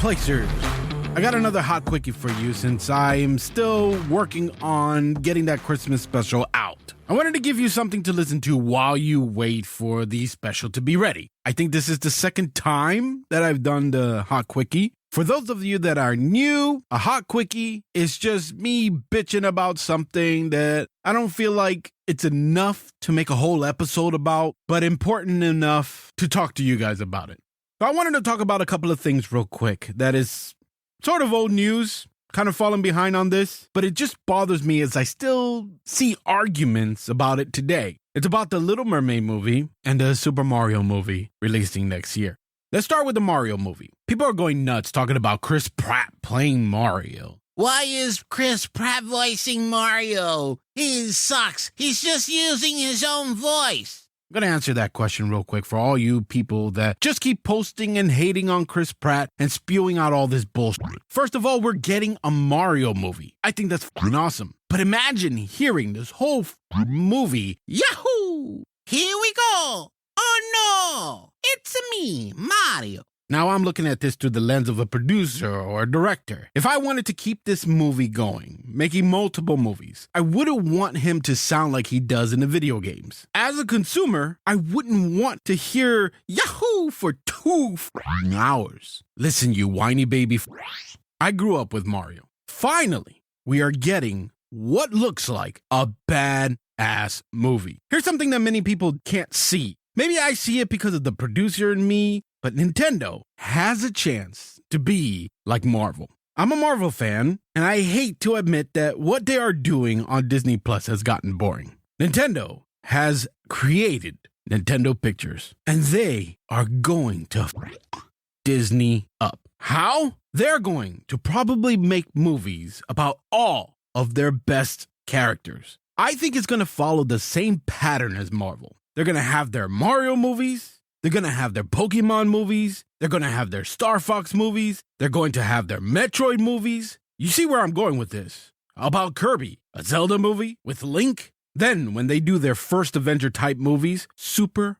Placers. I got another hot quickie for you since I am still working on getting that Christmas special out. I wanted to give you something to listen to while you wait for the special to be ready. I think this is the second time that I've done the hot quickie. For those of you that are new, a hot quickie is just me bitching about something that I don't feel like it's enough to make a whole episode about, but important enough to talk to you guys about it. So I wanted to talk about a couple of things real quick that is sort of old news, kind of falling behind on this, but it just bothers me as I still see arguments about it today. It's about the Little Mermaid movie and the Super Mario movie releasing next year. Let's start with the Mario movie. People are going nuts talking about Chris Pratt playing Mario. Why is Chris Pratt voicing Mario? He sucks. He's just using his own voice. I'm going to answer that question real quick for all you people that just keep posting and hating on Chris Pratt and spewing out all this bullshit. First of all, we're getting a Mario movie. I think that's awesome. But imagine hearing this whole movie. Yahoo! Here we go. Oh no! It's me, Mario. Now I'm looking at this through the lens of a producer or a director. If I wanted to keep this movie going, making multiple movies, I wouldn't want him to sound like he does in the video games. As a consumer, I wouldn't want to hear Yahoo for 2 hours. Listen, you whiny baby. I grew up with Mario. Finally, we are getting what looks like a bad-ass movie. Here's something that many people can't see. Maybe I see it because of the producer in me, but Nintendo has a chance to be like Marvel. I'm a Marvel fan, and I hate to admit that what they are doing on Disney Plus has gotten boring. Nintendo has created Nintendo Pictures, and they are going to Disney up. How? They're going to probably make movies about all of their best characters. I think it's going to follow the same pattern as Marvel. They're going to have their Mario movies. They're going to have their Pokemon movies. They're going to have their Star Fox movies. They're going to have their Metroid movies. You see where I'm going with this. How about Kirby? A Zelda movie with Link? Then, when they do their first Avenger-type movies, Super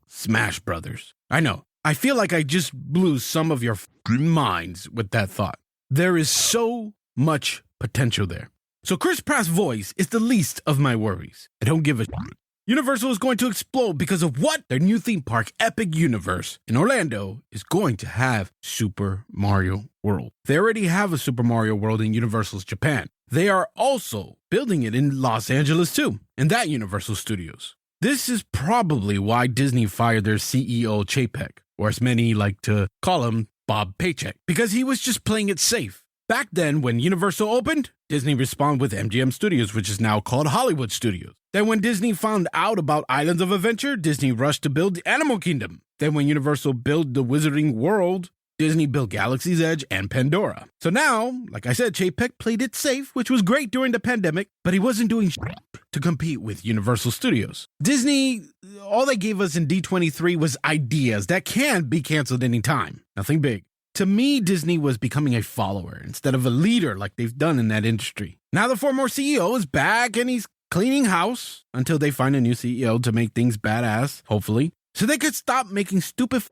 Smash Brothers. I know. I feel like I just blew some of your minds with that thought. There is so much potential there. So Chris Pratt's voice is the least of my worries. I don't give a shit. Universal is going to explode because of what? Their new theme park, Epic Universe, in Orlando is going to have Super Mario World. They already have a Super Mario World in Universal's Japan. They are also building it in Los Angeles too, in that Universal Studios. This is probably why Disney fired their CEO Chapek, or as many like to call him, Bob Paycheck, because he was just playing it safe. Back then, when Universal opened, Disney responded with MGM Studios, which is now called Hollywood Studios. Then when Disney found out about Islands of Adventure, Disney rushed to build the Animal Kingdom. Then when Universal built the Wizarding World, Disney built Galaxy's Edge and Pandora. So now, like I said, Chapek played it safe, which was great during the pandemic, but he wasn't doing shit to compete with Universal Studios. Disney, all they gave us in D23 was ideas that can be canceled anytime. Nothing big. To me, Disney was becoming a follower instead of a leader like they've done in that industry. Now the former CEO is back and he's cleaning house until they find a new CEO to make things badass, hopefully, so they could stop making stupid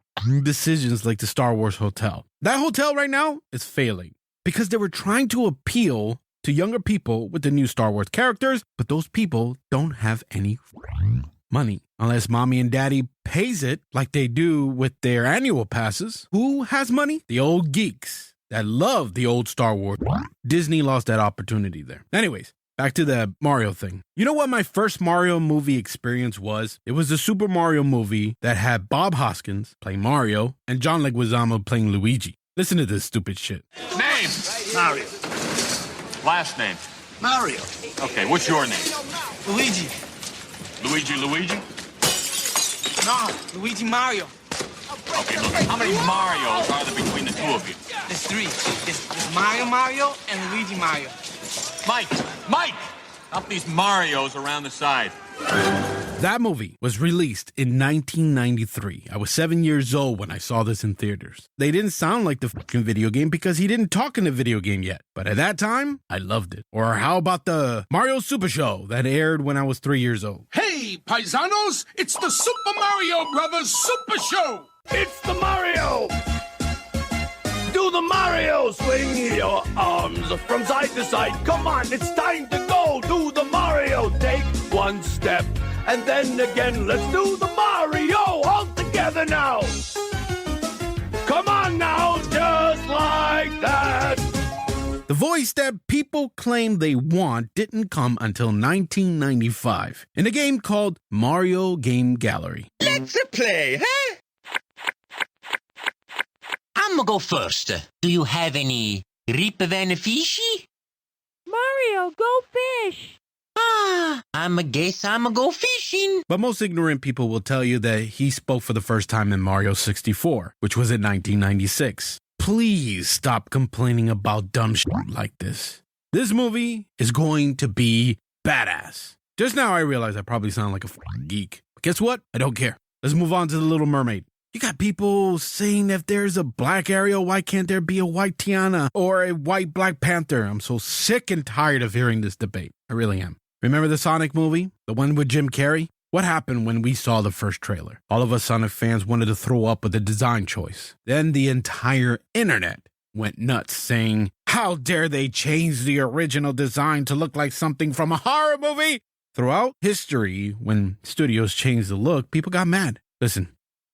decisions like the Star Wars hotel. That hotel right now is failing because they were trying to appeal to younger people with the new Star Wars characters, but those people don't have any money. Unless mommy and daddy pays it like they do with their annual passes. Who has money? The old geeks that love the old Star Wars. Disney lost that opportunity there. Anyways, back to the Mario thing. You know what my first Mario movie experience was? It was the Super Mario movie that had Bob Hoskins playing Mario and John Leguizamo playing Luigi. Listen to this stupid shit. Name? Mario. Last name? Mario. Okay, what's your name? Luigi. Luigi? No, Luigi Mario. Okay, look, how many Marios are there between the two of you? There's 3. There's Mario, and Luigi Mario. Mike! Up these Marios around the side. That movie was released in 1993. I was 7 years old when I saw this in theaters. They didn't sound like the fucking video game because he didn't talk in the video game yet. But at that time, I loved it. Or how about the Mario Super Show that aired when I was 3 years old? Hey, paisanos, it's the Super Mario Brothers Super Show. It's the Mario! Do do the Mario. Swing your arms from side to side. Come on, it's time to go. Do the Mario. Take one step and then again. Let's do the Mario all together now. Come on now, just like that. The voice that people claim they want didn't come until 1995 in a game called Mario Game Gallery. Let's play, huh? I'm gonna go first. Do you have any riepbenefici? Mario, go fish! I'ma go fishing. But most ignorant people will tell you that he spoke for the first time in Mario 64, which was in 1996. Please stop complaining about dumb shit like this. This movie is going to be badass. Just now I realize I probably sound like a geek. But guess what? I don't care. Let's move on to The Little Mermaid. You got people saying if there's a black Ariel, why can't there be a white Tiana or a white Black Panther? I'm so sick and tired of hearing this debate. I really am. Remember the Sonic movie? The one with Jim Carrey? What happened when we saw the first trailer? All of us Sonic fans wanted to throw up with the design choice. Then the entire internet went nuts saying, how dare they change the original design to look like something from a horror movie? Throughout history, when studios changed the look, people got mad. Listen,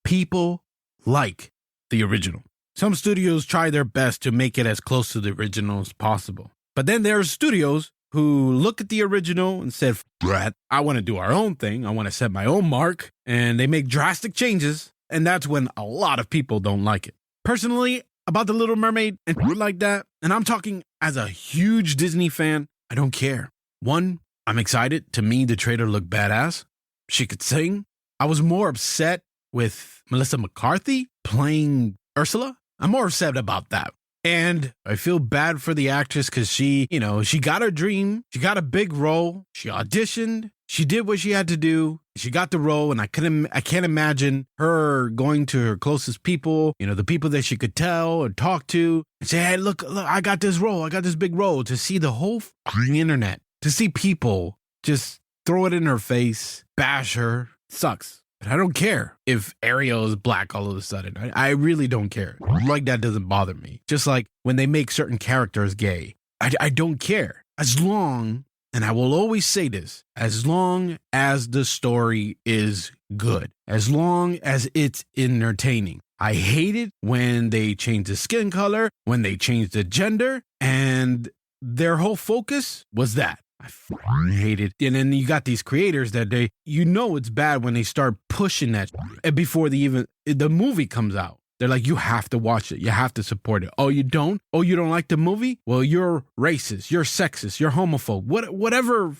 people like the original. Some studios try their best to make it as close to the original as possible. But then there are studios who look at the original and said, Brad, I want to do our own thing. I want to set my own mark. And they make drastic changes. And that's when a lot of people don't like it. Personally, about The Little Mermaid and like that, and I'm talking as a huge Disney fan, I don't care. One, I'm excited. To me, the trailer looked badass. She could sing. I was more upset with Melissa McCarthy playing Ursula. I'm more upset about that. And I feel bad for the actress because she got her dream. She got a big role. She auditioned. She did what she had to do. She got the role, and I can't imagine her going to her closest people, the people that she could tell or talk to, and say, hey, look, I got this role. I got this big role. To see the whole internet, to see people just throw it in her face, bash her, sucks. But I don't care if Ariel is black all of a sudden. I really don't care. Like, that doesn't bother me. Just like when they make certain characters gay. I don't care. As long, and I will always say this, as long as the story is good. As long as it's entertaining. I hate it when they change the skin color, when they change the gender, and their whole focus was that. I hate it. And then you got these creators that it's bad when they start pushing that before the movie comes out. They're like, you have to watch it. You have to support it. Oh, you don't? Oh, you don't like the movie? Well, you're racist. You're sexist. You're homophobe. Whatever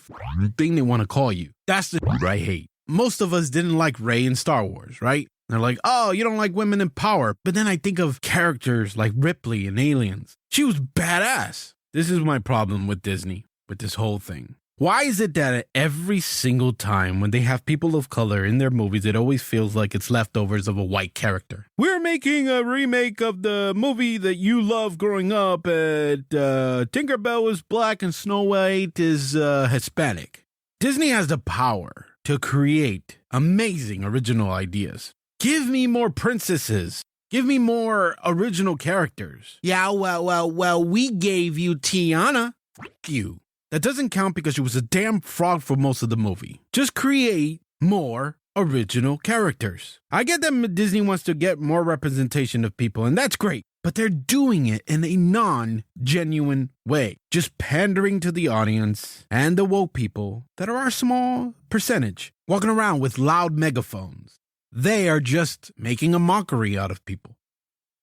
thing they want to call you. That's the I hate. Most of us didn't like Rey in Star Wars, right? They're like, oh, you don't like women in power. But then I think of characters like Ripley in Aliens. She was badass. This is my problem with Disney. With this whole thing. Why is it that every single time when they have people of color in their movies, it always feels like it's leftovers of a white character? We're making a remake of the movie that you loved growing up, and Tinkerbell is black and Snow White is Hispanic. Disney has the power to create amazing original ideas. Give me more princesses. Give me more original characters. Yeah, well, we gave you Tiana. Fuck you. That doesn't count because she was a damn frog for most of the movie. Just create more original characters. I get that Disney wants to get more representation of people, and that's great. But they're doing it in a non-genuine way. Just pandering to the audience and the woke people that are our small percentage. Walking around with loud megaphones. They are just making a mockery out of people.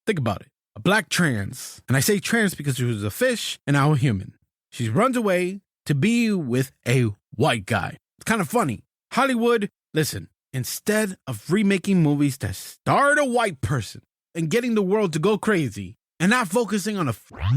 Think about it. A black trans. And I say trans because she was a fish and now a human. She runs away to be with a white guy. It's kind of funny. Hollywood, listen, instead of remaking movies that start a white person and getting the world to go crazy and not focusing on a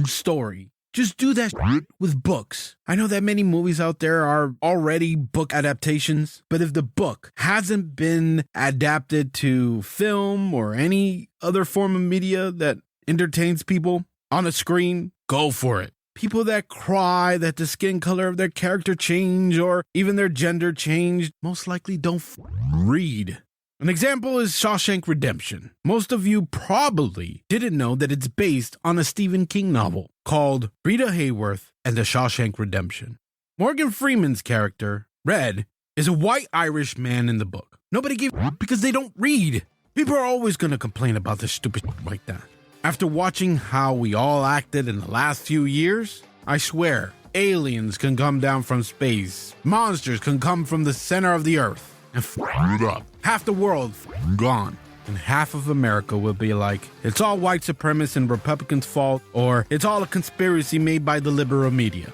story, just do that with books. I know that many movies out there are already book adaptations, but if the book hasn't been adapted to film or any other form of media that entertains people on a screen, go for it. People that cry that the skin color of their character changed or even their gender changed most likely don't read. An example is Shawshank Redemption. Most of you probably didn't know that it's based on a Stephen King novel called Rita Hayworth and the Shawshank Redemption. Morgan Freeman's character, Red, is a white Irish man in the book. Nobody gives a because they don't read. People are always going to complain about this stupid like that. After watching how we all acted in the last few years, I swear, aliens can come down from space. Monsters can come from the center of the earth and it up. Half the world gone. And half of America will be like, it's all white supremacists and Republicans' fault, or it's all a conspiracy made by the liberal media.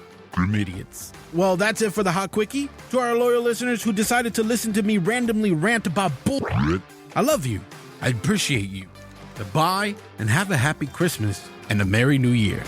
Idiots. Well, that's it for the Hot Quickie. To our loyal listeners who decided to listen to me randomly rant about bullshit, I love you. I appreciate you. Goodbye, and have a happy Christmas and a Merry New Year.